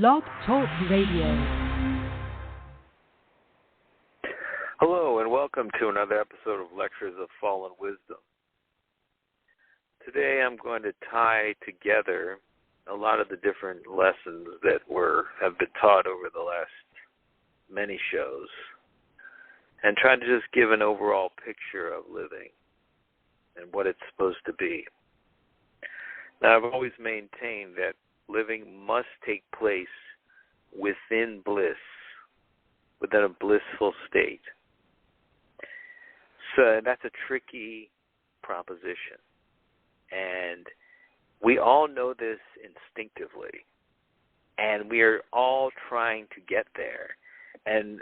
Blog Talk Radio. Hello and welcome to another episode of Lectures of Fallen Wisdom. Today I'm going to tie together a lot of the different lessons that have been taught over the last many shows and try to just give an overall picture of living and what it's supposed to be. Now, I've always maintained that living must take place within bliss, within a blissful state. So that's a tricky proposition. And we all know this instinctively. And we are all trying to get there. And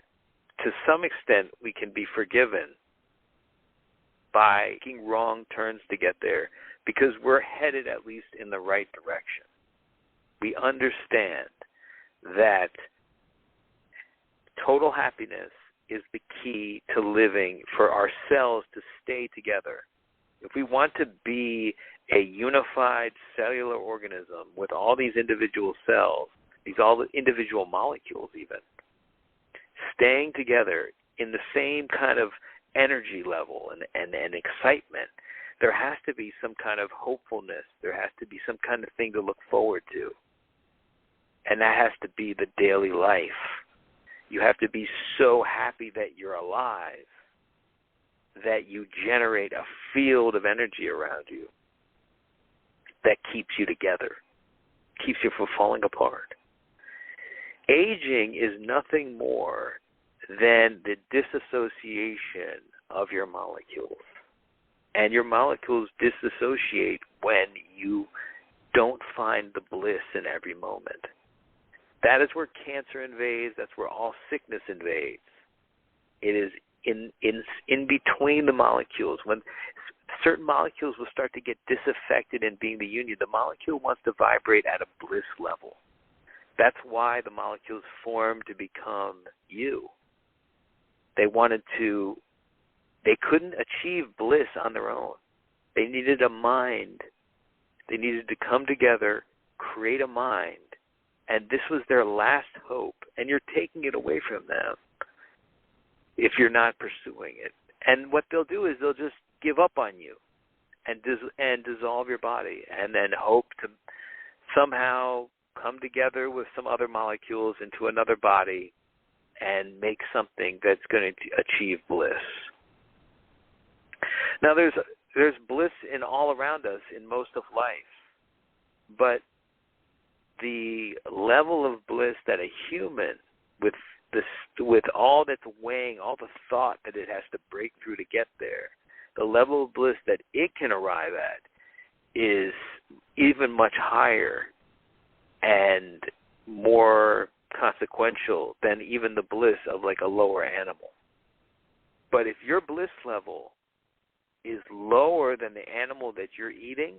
to some extent, we can be forgiven by taking wrong turns to get there because we're headed at least in the right direction. We understand that total happiness is the key to living for ourselves to stay together. If we want to be a unified cellular organism with all these individual cells, all the individual molecules even, staying together in the same kind of energy level and excitement, there has to be some kind of hopefulness. There has to be some kind of thing to look forward to. And that has to be the daily life. You have to be so happy that you're alive that you generate a field of energy around you that keeps you together, keeps you from falling apart. Aging is nothing more than the disassociation of your molecules. And your molecules disassociate when you don't find the bliss in every moment. That is where cancer invades. That's where all sickness invades. It is in between the molecules. When certain molecules will start to get disaffected in being the union, the molecule wants to vibrate at a bliss level. That's why the molecules formed to become you. They couldn't achieve bliss on their own. They needed a mind. They needed to come together, create a mind. And this was their last hope, and you're taking it away from them if you're not pursuing it. And what they'll do is they'll just give up on you and dissolve your body and then hope to somehow come together with some other molecules into another body and make something that's going to achieve bliss. Now, there's bliss in all around us in most of life, but the level of bliss that a human, with all that's weighing, all the thought that it has to break through to get there, the level of bliss that it can arrive at is even much higher and more consequential than even the bliss of like a lower animal. But if your bliss level is lower than the animal that you're eating,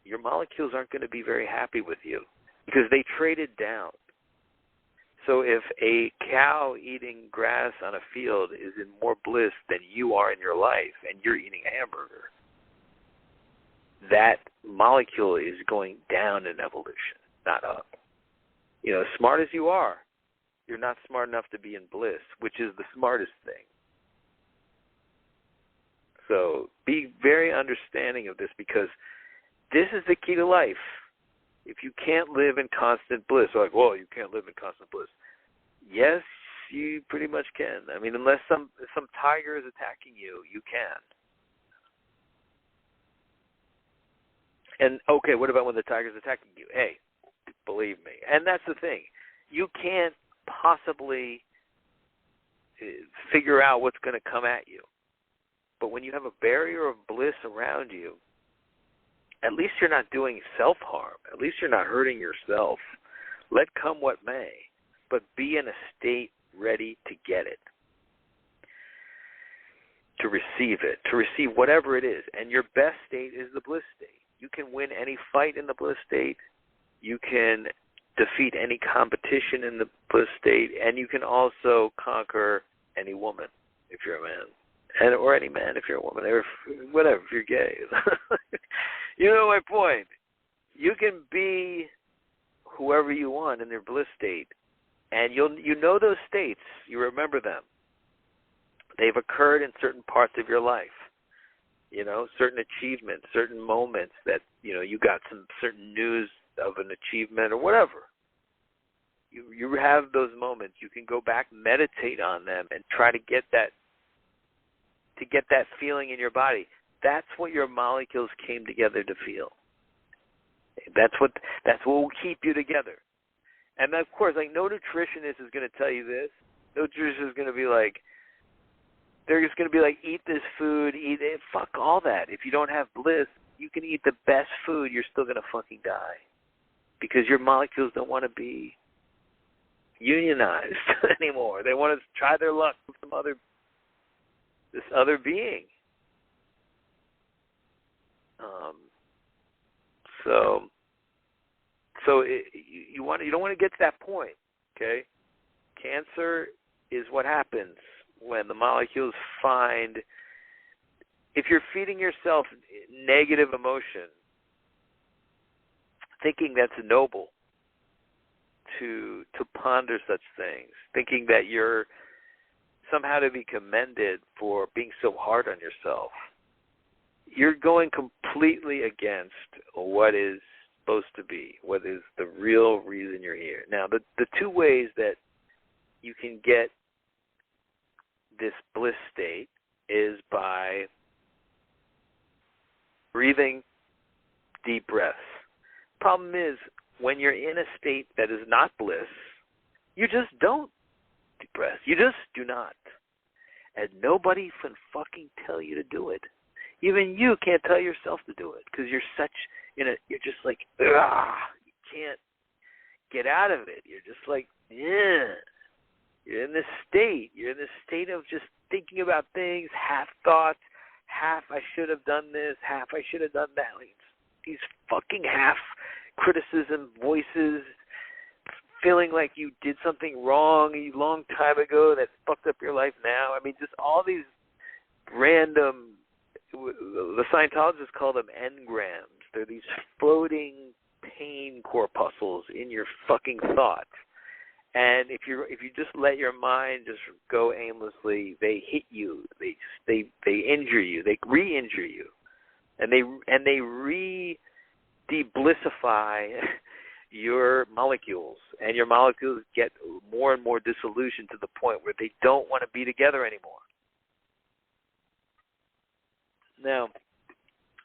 your molecules aren't going to be very happy with you because they traded down. So if a cow eating grass on a field is in more bliss than you are in your life and you're eating a hamburger, that molecule is going down in evolution, not up. You know, as smart as you are, you're not smart enough to be in bliss, which is the smartest thing. So be very understanding of this because this is the key to life. If you can't live in constant bliss, like, well, you can't live in constant bliss. Yes, you pretty much can. I mean, unless some tiger is attacking you, you can. And, okay, what about when the tiger's attacking you? Hey, believe me. And that's the thing. You can't possibly figure out what's going to come at you. But when you have a barrier of bliss around you, at least you're not doing self-harm. At least you're not hurting yourself. Let come what may, but be in a state ready to get it, to receive it, to receive whatever it is. And your best state is the bliss state. You can win any fight in the bliss state. You can defeat any competition in the bliss state. And you can also conquer any woman if you're a man. Or any man if you're a woman. Or whatever, if you're gay. You know my point. You can be whoever you want in their bliss state. And you know those states. You remember them. They've occurred in certain parts of your life. You know, certain achievements, certain moments that, you know, you got some certain news of an achievement or whatever. You have those moments. You can go back, meditate on them, and try to get that feeling in your body. That's what your molecules came together to feel. That's what will keep you together. And of course, like, no nutritionist is going to tell you this. No nutritionist is going to be like, they're just going to be like, eat this food, eat it. Fuck all that. If you don't have bliss, you can eat the best food, you're still going to fucking die. Because your molecules don't want to be unionized anymore. They want to try their luck with this other being. You don't want to get to that point, okay? Cancer is what happens when the molecules find, if you're feeding yourself negative emotion, thinking that's noble to ponder such things, thinking that you're somehow to be commended for being so hard on yourself, you're going completely against what is supposed to be, what is the real reason you're here. Now, the two ways that you can get this bliss state is by breathing deep breaths. Problem is, when you're in a state that is not bliss, you just don't deep breath. You just do not. And nobody can fucking tell you to do it. Even you can't tell yourself to do it because you're you're just like, ugh, you can't get out of it. You're just like, yeah. You're in this state. You're in this state of just thinking about things, half thoughts, half I should have done this, half I should have done that. Like, these fucking half criticism voices, feeling like you did something wrong a long time ago that fucked up your life now. I mean, just all these random, the Scientologists call them engrams. They're these floating pain corpuscles in your fucking thoughts. And if you just let your mind just go aimlessly, they hit you. They injure you. They re-injure you, and they de-blissify your molecules, and your molecules get more and more disillusioned to the point where they don't want to be together anymore. Now,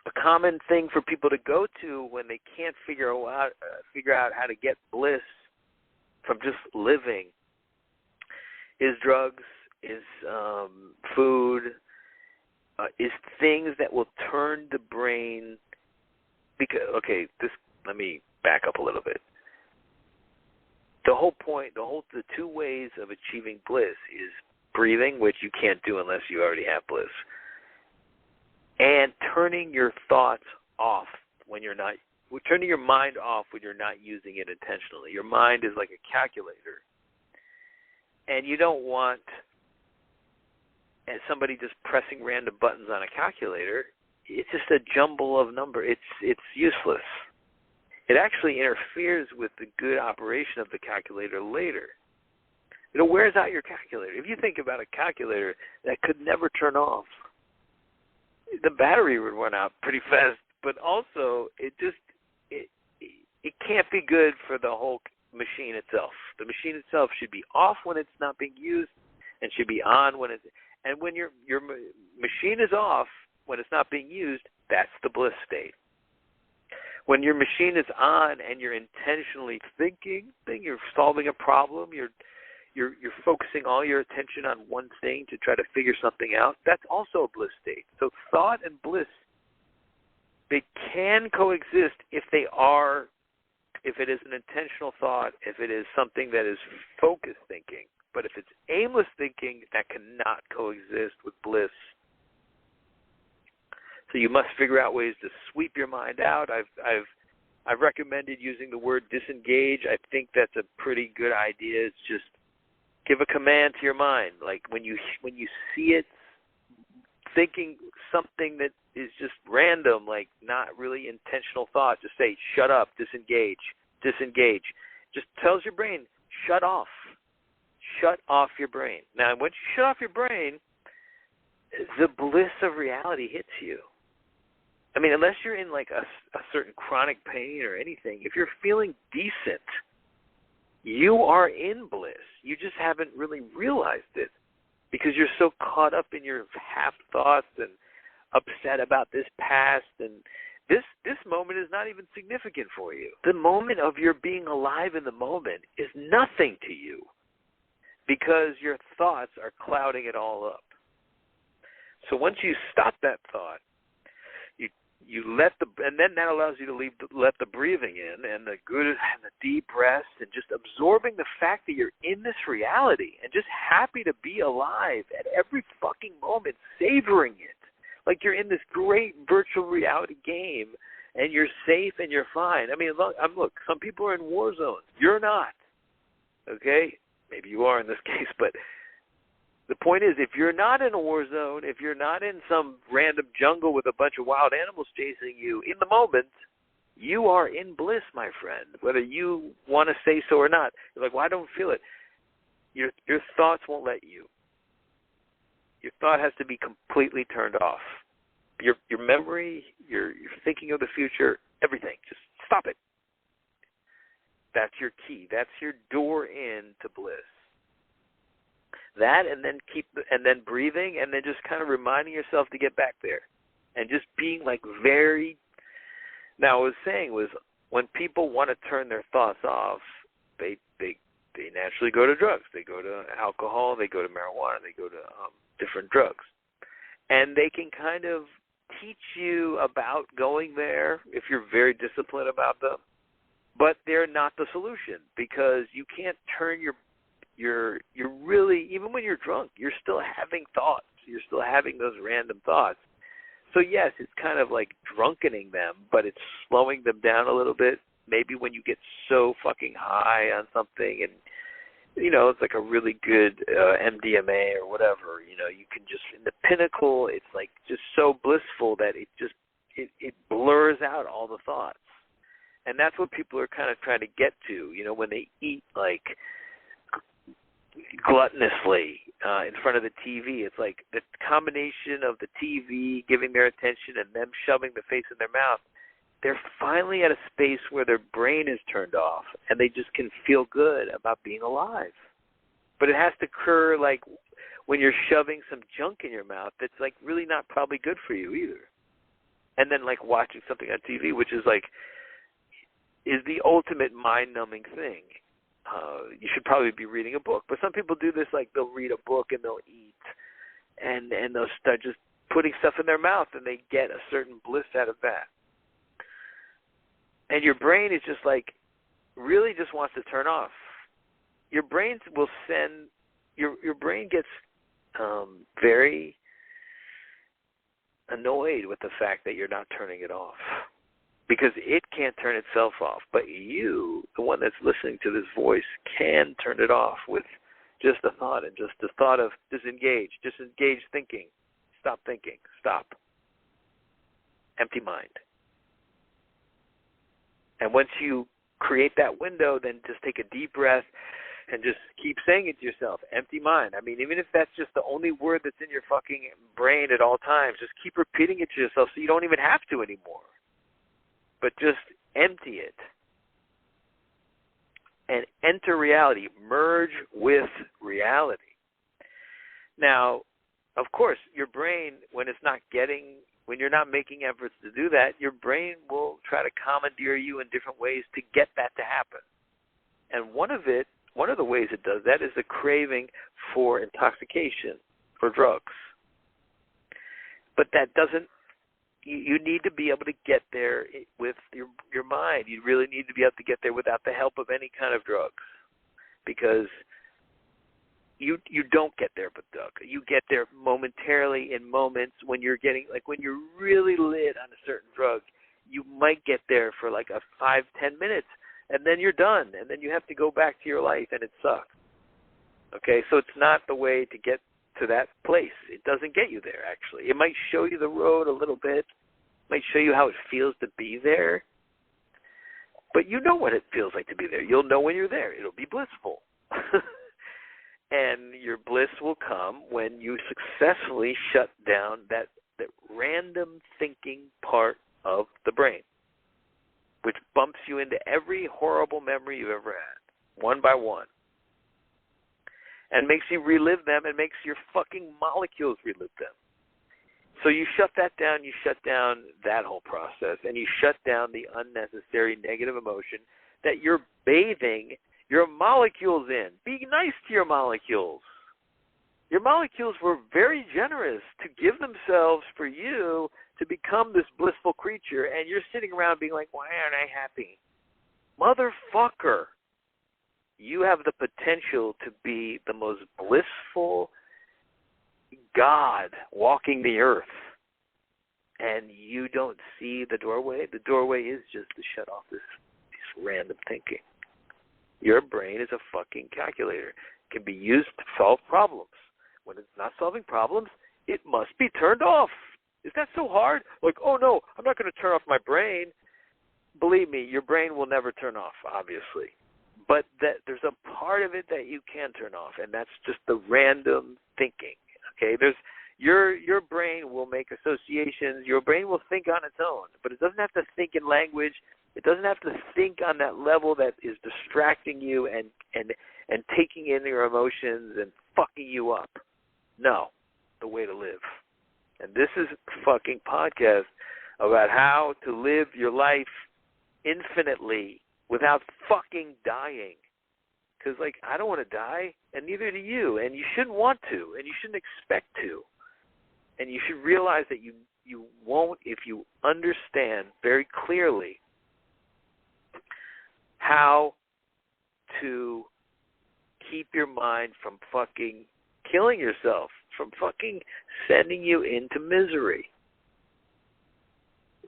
a common thing for people to go to when they can't figure out how to get bliss from just living is drugs, is food, is things that will turn the brain. Because let me back up a little bit. The whole point, the two ways of achieving bliss is breathing, which you can't do unless you already have bliss, and turning your thoughts off when you're not. Turning your mind off when you're not using it intentionally. Your mind is like a calculator. And you don't want somebody just pressing random buttons on a calculator. It's just a jumble of numbers. It's useless. It actually interferes with the good operation of the calculator later. It wears out your calculator. If you think about a calculator that could never turn off, the battery would run out pretty fast. But also, it can't be good for the whole machine itself. The machine itself should be off when it's not being used, and should be on when it's. And when your machine is off when it's not being used, that's the bliss state. When your machine is on and you're intentionally thinking, you're solving a problem, you're focusing all your attention on one thing to try to figure something out, that's also a bliss state. So thought and bliss, they can coexist if it is an intentional thought, if it is something that is focused thinking. But if it's aimless thinking, that cannot coexist with bliss. So you must figure out ways to sweep your mind out. I've recommended using the word disengage. I think that's a pretty good idea. It's just give a command to your mind. Like when you see it thinking something that is just random, like not really intentional thought, just say, shut up, disengage. disengage. Just tells your brain, shut off. Shut off your brain. Now, once you shut off your brain, the bliss of reality hits you. I mean, unless you're in like a certain chronic pain or anything, if you're feeling decent, you are in bliss. You just haven't really realized it because you're so caught up in your half thoughts and upset about this past, and this moment is not even significant for you. The moment of your being alive in the moment is nothing to you because your thoughts are clouding it all up. So once you stop that thought, you let and then that allows you to let the breathing in and the good and the deep breaths and just absorbing the fact that you're in this reality and just happy to be alive at every fucking moment, savoring it. Like you're in this great virtual reality game and you're safe and you're fine. I mean, look, some people are in war zones. You're not. Okay? Maybe you are in this case, but the point is, if you're not in a war zone, if you're not in some random jungle with a bunch of wild animals chasing you, in the moment, you are in bliss, my friend, whether you want to say so or not. You're like, well, I don't feel it. Your thoughts won't let you. Your thought has to be completely turned off. Your memory, your thinking of the future, everything. Just stop it. That's your key. That's your door in to bliss. That and then breathing and then just kind of reminding yourself to get back there and just being like very. Now, what I was saying was when people want to turn their thoughts off, they naturally go to drugs. They go to alcohol. They go to marijuana. They go to different drugs, and they can kind of teach you about going there if you're very disciplined about them. But they're not the solution because you can't turn you're really, even when you're drunk, you're still having thoughts. You're still having those random thoughts. So, yes, it's kind of like drunkening them, but it's slowing them down a little bit. Maybe when you get so fucking high on something and, it's like a really good MDMA or whatever, you can just, in the pinnacle, it's like just so blissful that it blurs out all the thoughts. And that's what people are kind of trying to get to, when they eat like gluttonously in front of the TV. It's like the combination of the TV giving their attention and them shoving the face in their mouth. They're finally at a space where their brain is turned off and they just can feel good about being alive. But it has to occur like when you're shoving some junk in your mouth that's like really not probably good for you either. And then like watching something on TV, which is like is the ultimate mind-numbing thing. You should probably be reading a book. But some people do this, like they'll read a book and they'll eat and they'll start just putting stuff in their mouth and they get a certain bliss out of that. And your brain is just like, really just wants to turn off. Your brain will send, your brain gets very annoyed with the fact that you're not turning it off. Because it can't turn itself off. But you, the one that's listening to this voice, can turn it off with just a thought and just the thought of disengage thinking. Stop thinking. Stop. Empty mind. And once you create that window, then just take a deep breath and just keep saying it to yourself. Empty mind. I mean, even if that's just the only word that's in your fucking brain at all times, just keep repeating it to yourself so you don't even have to anymore. But just empty it and enter reality. Merge with reality. Now, of course, your brain, when you're not making efforts to do that, your brain will try to commandeer you in different ways to get that to happen. And one of the ways it does that is the craving for intoxication, for drugs. But that doesn't. You need to be able to get there with your mind. You really need to be able to get there without the help of any kind of drugs, because you don't get there with drugs. You get there momentarily in moments when you're when you're really lit on a certain drug. You might get there for like a 5-10 minutes, and then you're done, and then you have to go back to your life, and it sucks. Okay, so it's not the way to get to that place. It doesn't get you there, actually. It might show you the road a little bit. It might show you how it feels to be there. But you know what it feels like to be there. You'll know when you're there. It'll be blissful. And your bliss will come when you successfully shut down that random thinking part of the brain, which bumps you into every horrible memory you've ever had, one by one, and makes you relive them and makes your fucking molecules relive them. So you shut that down, you shut down that whole process, and you shut down the unnecessary negative emotion that you're bathing your molecules in. Be nice to your molecules. Your molecules were very generous to give themselves for you to become this blissful creature, and you're sitting around being like, why aren't I happy? Motherfucker, you have the potential to be the most blissful God walking the earth, and you don't see the doorway. The doorway is just to shut off this random thinking. Your brain is a fucking calculator. It can be used to solve problems. When it's not solving problems, it must be turned off. Is that so hard? Like, oh no, I'm not going to turn off my brain. Believe me, your brain will never turn off, obviously. But there's a part of it that you can turn off, and that's just the random thinking. Okay, your brain will make associations. Your brain will think on its own, but it doesn't have to think in language. It doesn't have to think on that level that is distracting you and taking in your emotions and fucking you up. No, the way to live. And this is a fucking podcast about how to live your life infinitely without fucking dying. Because, like, I don't want to die, and neither do you. And you shouldn't want to, and you shouldn't expect to. And you should realize that you won't if you understand very clearly how to keep your mind from fucking killing yourself, from fucking sending you into misery.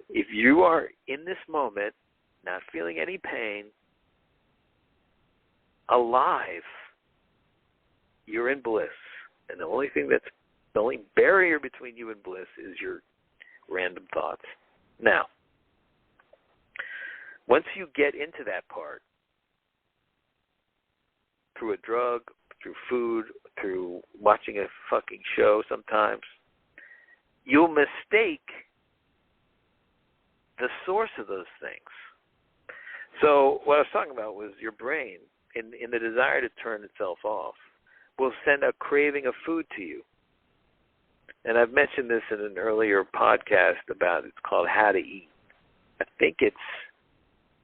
If you are in this moment, not feeling any pain, alive, you're in bliss. And the only barrier between you and bliss is your random thoughts. Now, once you get into that part, through a drug, through food, through watching a fucking show sometimes, you'll mistake the source of those things. So what I was talking about was your brain, in the desire to turn itself off, will send a craving of food to you. And I've mentioned this in an earlier podcast it's called How to Eat. I think it's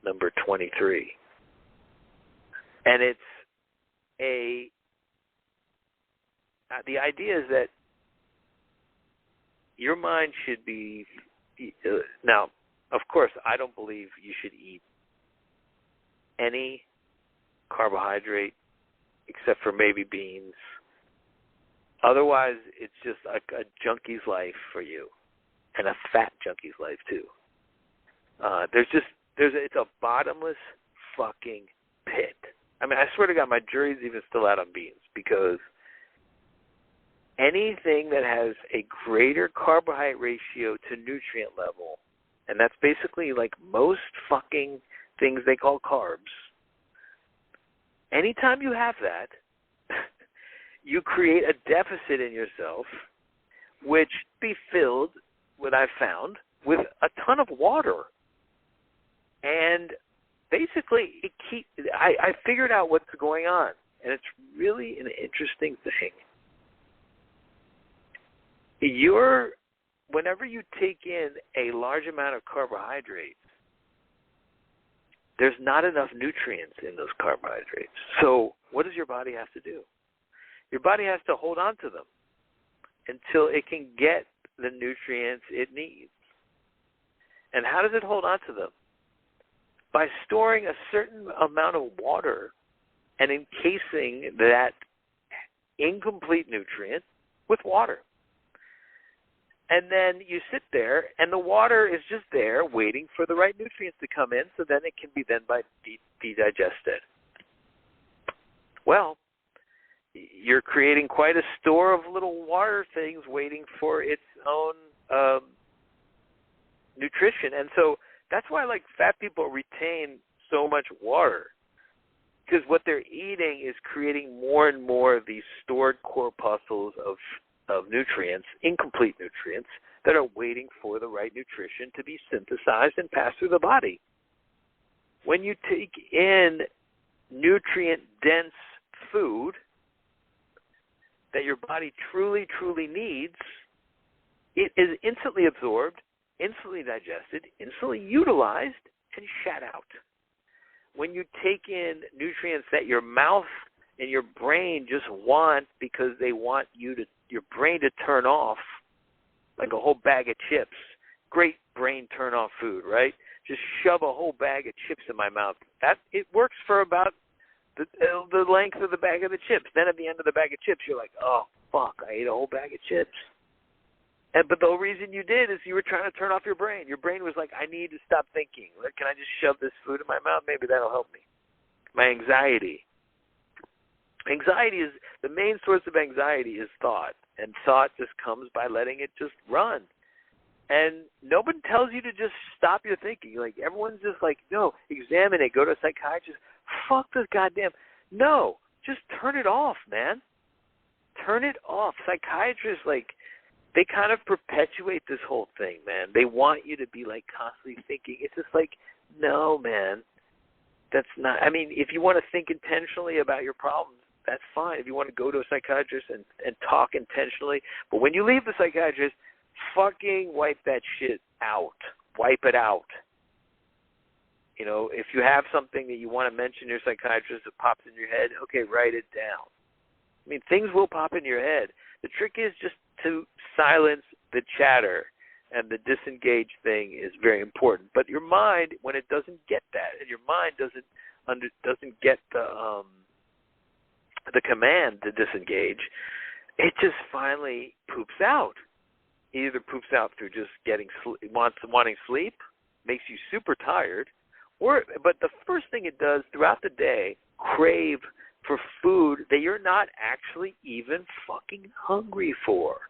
number 23. And it's the idea is that your mind should be, now, of course, I don't believe you should eat any carbohydrate except for maybe beans. Otherwise, it's just like a junkie's life for you, and a fat junkie's life too. It's a bottomless fucking pit. I mean, I swear to God, my jury's even still out on beans, because anything that has a greater carbohydrate ratio to nutrient level, and that's basically like most fucking things they call carbs, anytime you have that, you create a deficit in yourself, which be filled, what I've found, with a ton of water. And basically, I figured out what's going on, and it's really an interesting thing. Whenever you take in a large amount of carbohydrates, there's not enough nutrients in those carbohydrates. So what does your body have to do? Your body has to hold on to them until it can get the nutrients it needs. And how does it hold on to them? By storing a certain amount of water and encasing that incomplete nutrient with water. And then you sit there, and the water is just there waiting for the right nutrients to come in, so then it can be be digested. Well, you're creating quite a store of little water things waiting for its own nutrition. And so that's why, like, fat people retain so much water. Because what they're eating is creating more and more of these stored corpuscles of nutrients, incomplete nutrients, that are waiting for the right nutrition to be synthesized and pass through the body. When you take in nutrient-dense food that your body truly, truly needs, it is instantly absorbed, instantly digested, instantly utilized, and shat out. When you take in nutrients that your mouth and your brain just want because they want your brain to turn off, like a whole bag of chips, great brain turn-off food, right? Just shove a whole bag of chips in my mouth. It works for about the length of the bag of the chips. Then at the end of the bag of chips, you're like, oh, fuck, I ate a whole bag of chips. But the whole reason you did is you were trying to turn off your brain. Your brain was like, I need to stop thinking. Can I just shove this food in my mouth? Maybe that'll help me. My anxiety. Anxiety is, the main source of anxiety is thought. And thought just comes by letting it just run. And nobody tells you to just stop your thinking. Like, everyone's just like, no, examine it. Go to a psychiatrist. Fuck this goddamn. No, just turn it off, man. Turn it off. Psychiatrists, they kind of perpetuate this whole thing, man. They want you to be, constantly thinking. It's just like, no, man, that's not. I mean, if you want to think intentionally about your problems, that's fine. If you want to go to a psychiatrist and talk intentionally. But when you leave the psychiatrist, fucking wipe that shit out. Wipe it out. You know, if you have something that you want to mention to your psychiatrist that pops in your head, okay, write it down. I mean, things will pop in your head. The trick is just to silence the chatter, and the disengaged thing is very important. But your mind, when it doesn't get that, and your mind doesn't get the command to disengage, it just finally poops out. It either poops out through just wanting sleep, makes you super tired, but the first thing it does throughout the day, crave for food that you're not actually even fucking hungry for.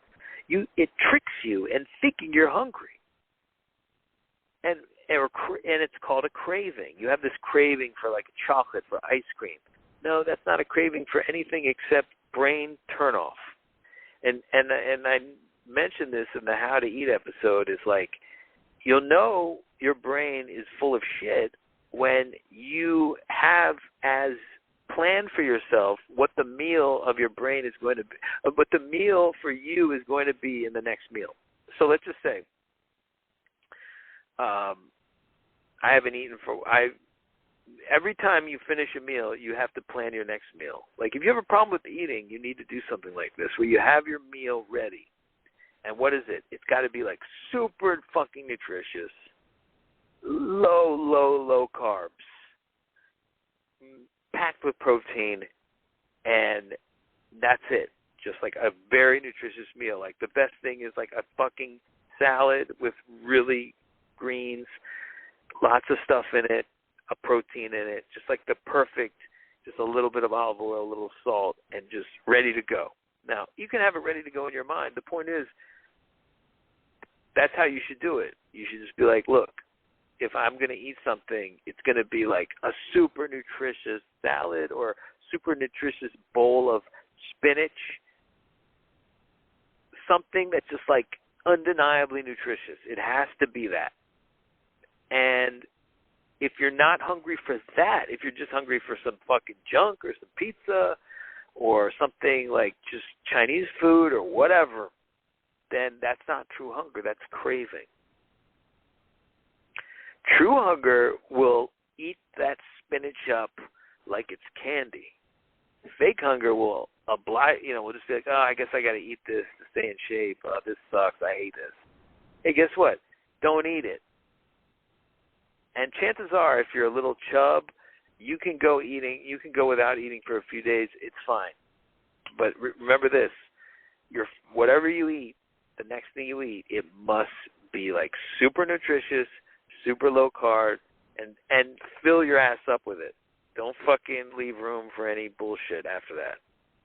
It tricks you in thinking you're hungry. And it's called a craving. You have this craving for chocolate, for ice cream. No, that's not a craving for anything except brain turnoff. And I mentioned this in the How to Eat episode, is you'll know your brain is full of shit when you have as plan for yourself what the meal of your brain is going to be, what the meal for you is going to be in the next meal. So let's just say I haven't eaten every time you finish a meal, you have to plan your next meal. If you have a problem with eating, you need to do something like this, where you have your meal ready. And what is it? It's got to be super fucking nutritious, low carbs, packed with protein, and that's it. Just a very nutritious meal. The best thing is a fucking salad with really greens, lots of stuff in it, a protein in it, just the perfect, just a little bit of olive oil, a little salt, and just ready to go. Now, you can have it ready to go in your mind. The point is, that's how you should do it. You should just be look, if I'm going to eat something, it's going to be a super nutritious salad or super nutritious bowl of spinach, something that's just undeniably nutritious. It has to be that. And if you're not hungry for that, if you're just hungry for some fucking junk or some pizza or something just Chinese food or whatever, then that's not true hunger. That's craving. True hunger will eat that spinach up like it's candy. Fake hunger will will just be I guess I got to eat this to stay in shape. This sucks. I hate this. Hey, guess what? Don't eat it. And chances are, if you're a little chub, you can go without eating for a few days. It's fine. But remember this: whatever you eat, the next thing you eat, it must be super nutritious, super low carb, and fill your ass up with it. Don't fucking leave room for any bullshit after that.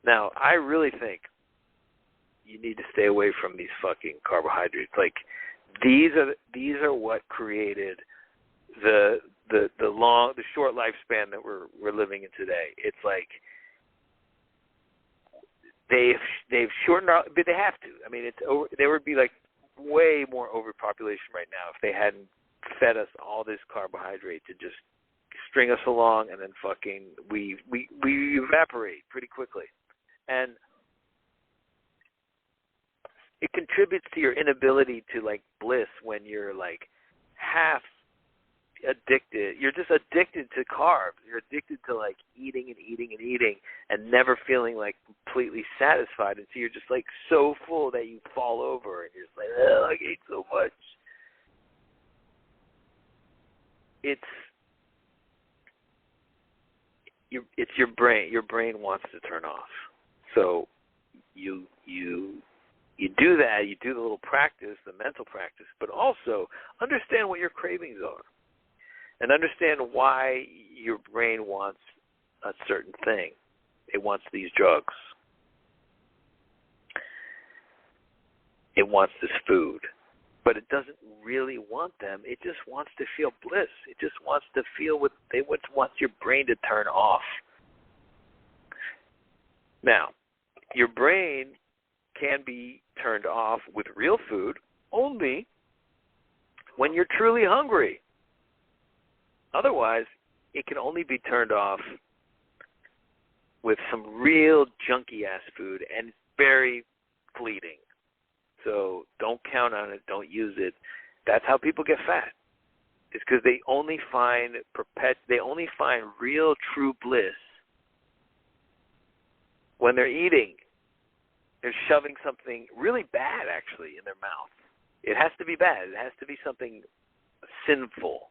Now, I really think you need to stay away from these fucking carbohydrates. These are what created the the short lifespan that we're living in today. It's like they've shortened our, but they have to. I mean, there would be like way more overpopulation right now if they hadn't fed us all this carbohydrate to just string us along, and then fucking we evaporate pretty quickly. And it contributes to your inability to like bliss when you're like half addicted. You're just addicted to carbs. You're addicted to like eating and eating and eating and never feeling like completely satisfied. And so you're just like so full that you fall over and you're just like, oh, I ate so much. It's your brain. Your brain wants to turn off. So you do that. You do the little practice, the mental practice, but also understand what your cravings are. And understand why your brain wants a certain thing. It wants these drugs. It wants this food. But it doesn't really want them. It just wants to feel bliss. It just wants to feel it wants your brain to turn off. Now, your brain can be turned off with real food only when you're truly hungry. Otherwise, it can only be turned off with some real junky-ass food, and it's very fleeting. So don't count on it. Don't use it. That's how people get fat. It's because they only find real, true bliss when they're eating. They're shoving something really bad, actually, in their mouth. It has to be bad. It has to be something sinful.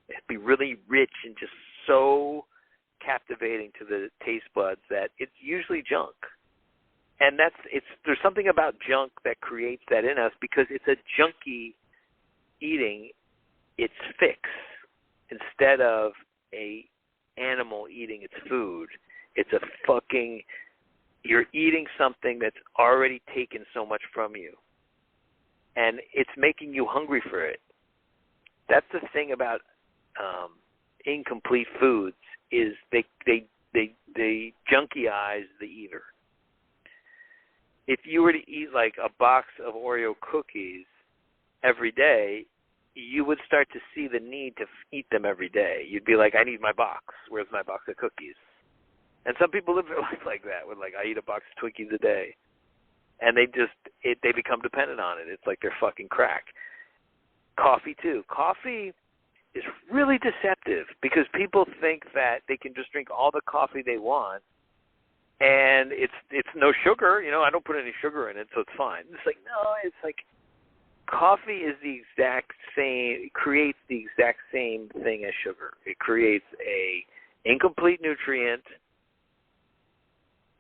It has to be really rich and just so captivating to the taste buds that it's usually junk. And there's something about junk that creates that in us because it's a junky eating its fix instead of a animal eating its food. It's you're eating something that's already taken so much from you, and it's making you hungry for it. That's the thing about incomplete foods is they junkieize the eater. If you were to eat like a box of Oreo cookies every day, you would start to see the need to eat them every day. You'd be like, I need my box. Where's my box of cookies? And some people live their life like that, with like, I eat a box of Twinkies a day. And they become dependent on it. It's like they're fucking crack. Coffee too. Coffee is really deceptive because people think that they can just drink all the coffee they want. And it's no sugar, I don't put any sugar in it, so it's fine. It's like, no, it's like coffee is the exact same, it creates the exact same thing as sugar. It creates a incomplete nutrient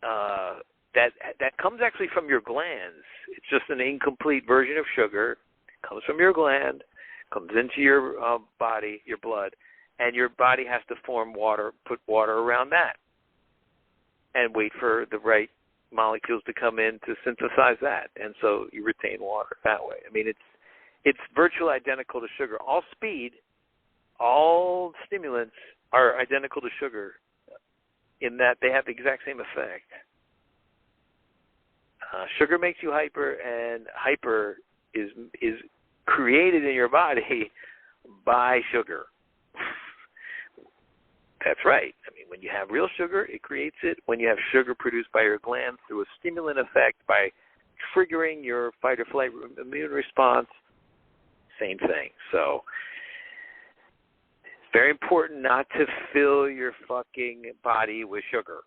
that comes actually from your glands. It's just an incomplete version of sugar. It comes from your gland, comes into your body, your blood, and your body has to form water, put water around that, and wait for the right molecules to come in to synthesize that, and so you retain water that way. I mean, it's virtually identical to sugar. All speed, all stimulants are identical to sugar in that they have the exact same effect. Sugar makes you hyper, and hyper is created in your body by sugar. That's right. I mean, when you have real sugar, it creates it. When you have sugar produced by your glands through a stimulant effect by triggering your fight or flight immune response, same thing. So it's very important not to fill your fucking body with sugar.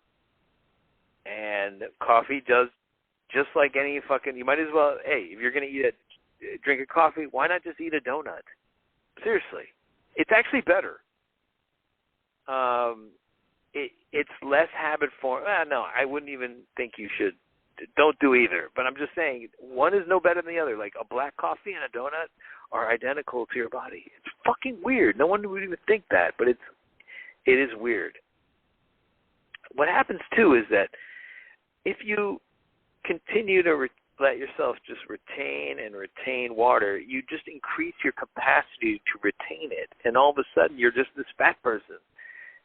And coffee does just like any fucking, you might as well, hey, if you're going to drink a coffee, why not just eat a donut? Seriously. It's actually better. It's less habit form. No, I wouldn't even think you should. Don't do either. But I'm just saying, one is no better than the other. Like a black coffee and a donut are identical to your body. It's fucking weird. No one would even think that, but it is weird. What happens too is that if you continue to let yourself just retain water, you just increase your capacity to retain it. And all of a sudden, you're just this fat person.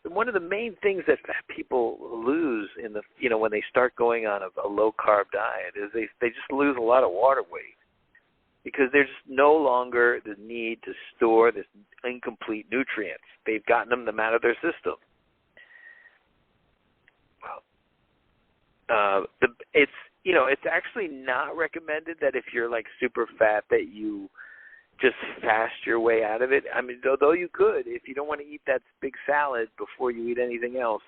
And one of the main things that fat people lose in the, when they start going on a low-carb diet is they just lose a lot of water weight because there's no longer the need to store this incomplete nutrients. They've gotten them out of their system. It's actually not recommended that if you're like super fat that you just fast your way out of it. I mean, though you could, if you don't want to eat that big salad before you eat anything else.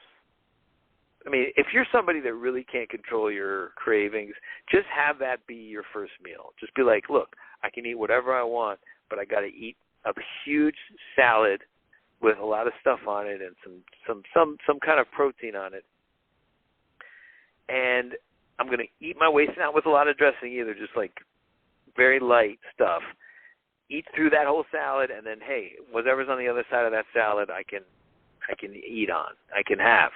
I mean, if you're somebody that really can't control your cravings, just have that be your first meal. Just be like, look, I can eat whatever I want, but I got to eat a huge salad with a lot of stuff on it and some kind of protein on it. And I'm going to eat my way, not with a lot of dressing either, just like very light stuff. Eat through that whole salad, and then, hey, whatever's on the other side of that salad, I can eat on. I can have.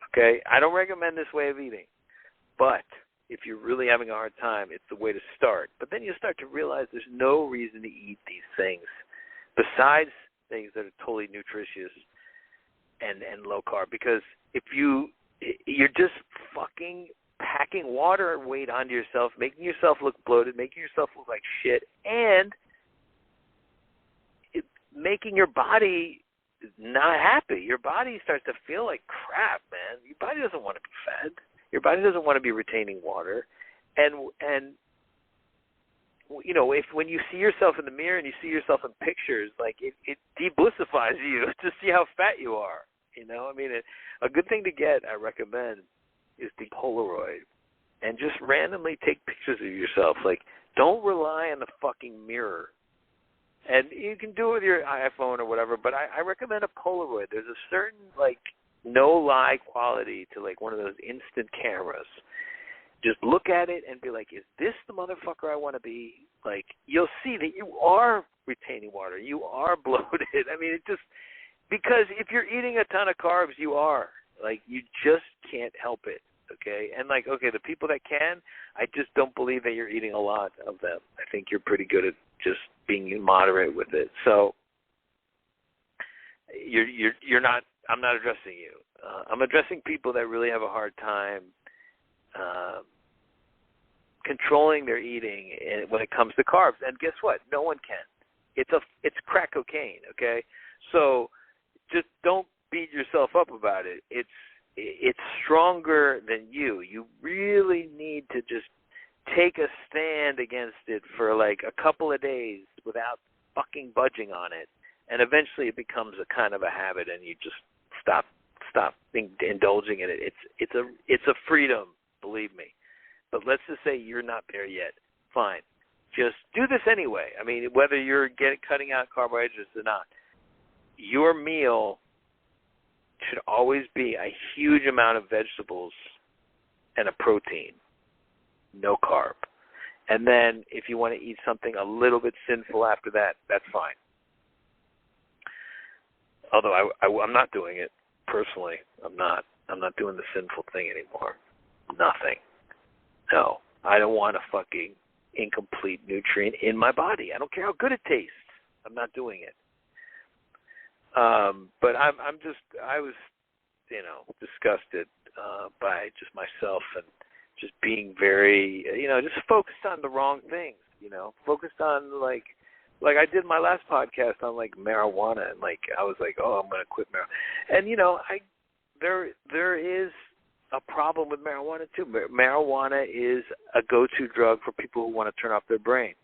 Okay? I don't recommend this way of eating, but if you're really having a hard time, it's the way to start. But then you start to realize there's no reason to eat these things besides things that are totally nutritious and low carb, because if you're just fucking packing water weight onto yourself, making yourself look bloated, making yourself look like shit, and making your body not happy. Your body starts to feel like crap, man. Your body doesn't want to be fed. Your body doesn't want to be retaining water. And if when you see yourself in the mirror and you see yourself in pictures, like it deblissifies you to see how fat you are. I mean, a good thing to get, I recommend, is the Polaroid, and just randomly take pictures of yourself. Like, don't rely on the fucking mirror. And you can do it with your iPhone or whatever, but I recommend a Polaroid. There's a certain, like, no-lie quality to, like, one of those instant cameras. Just look at it and be like, is this the motherfucker I want to be? Like, you'll see that you are retaining water. You are bloated. I mean, because if you're eating a ton of carbs, you are. Like, you just can't help it, okay? And, like, okay, the people that can, I just don't believe that you're eating a lot of them. I think you're pretty good at just being moderate with it. So you're not, I'm not addressing you. I'm addressing people that really have a hard time controlling their eating when it comes to carbs. And guess what? No one can. It's crack cocaine, okay? So just don't beat yourself up about it. It's stronger than you. You really need to just take a stand against it for like a couple of days without fucking budging on it, and eventually it becomes a kind of a habit, and you just stop indulging in it. It's a freedom, believe me. But let's just say you're not there yet. Fine, just do this anyway. I mean, whether you're cutting out carbohydrates or not, your meal should always be a huge amount of vegetables and a protein, no carb. And then if you want to eat something a little bit sinful after that, that's fine. Although I'm not doing it personally. I'm not doing the sinful thing anymore. Nothing. No. I don't want a fucking incomplete nutrient in my body. I don't care how good it tastes. I'm not doing it. But I was, disgusted by just myself and just being very, just focused on the wrong things, focused on like I did my last podcast on like marijuana, and like I was like, oh, I'm going to quit marijuana. And, there is a problem with marijuana too. Marijuana is a go-to drug for people who want to turn off their brain.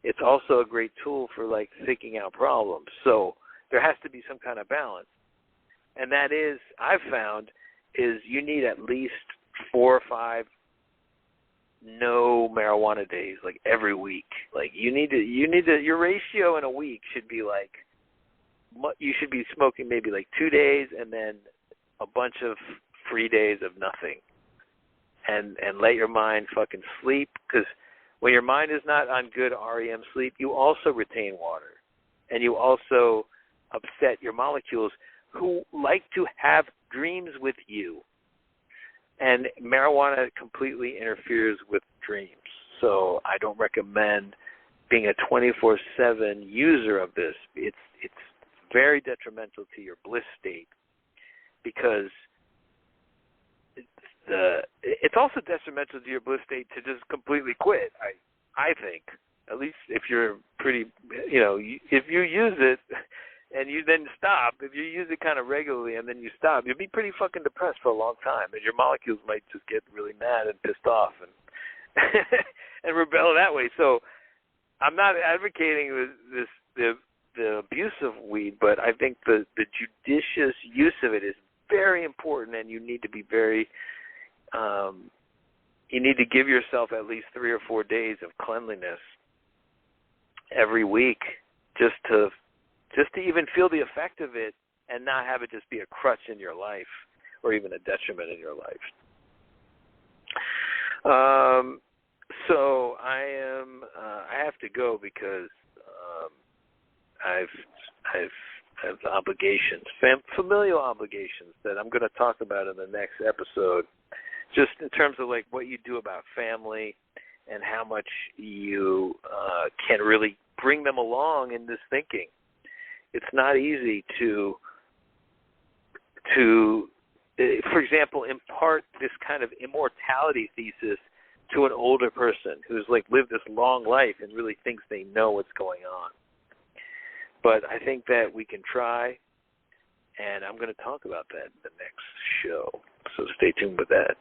It's also a great tool for like thinking out problems. So there has to be some kind of balance. And that is, I've found, is you need at least 4 or 5 no marijuana days, like every week. Like you need to, your ratio in a week should be like, you should be smoking maybe like 2 days and then a bunch of free days of nothing. And let your mind fucking sleep, because when your mind is not on good REM sleep, you also retain water. And you also upset your molecules who like to have dreams with you. And marijuana completely interferes with dreams. So I don't recommend being a 24/7 user of this. It's very detrimental to your bliss state, because it's also detrimental to your bliss state to just completely quit. I think, at least if you're pretty, if you use it and you then stop, if you use it kind of regularly and then you stop, you'll be pretty fucking depressed for a long time, and your molecules might just get really mad and pissed off and and rebel that way. So I'm not advocating the abuse of weed, but I think the judicious use of it is very important, and you need to be very you need to give yourself at least 3 or 4 days of cleanliness every week, just to even feel the effect of it and not have it just be a crutch in your life or even a detriment in your life. So I have to go because I have obligations, familial obligations that I'm going to talk about in the next episode, just in terms of like what you do about family and how much you can really bring them along in this thinking. It's not easy to, for example, impart this kind of immortality thesis to an older person who's like lived this long life and really thinks they know what's going on. But I think that we can try, and I'm going to talk about that in the next show. So stay tuned with that.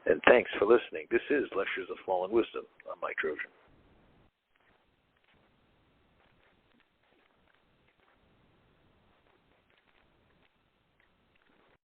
And thanks for listening. This is Lectures of Fallen Wisdom. I'm Mike Trojan.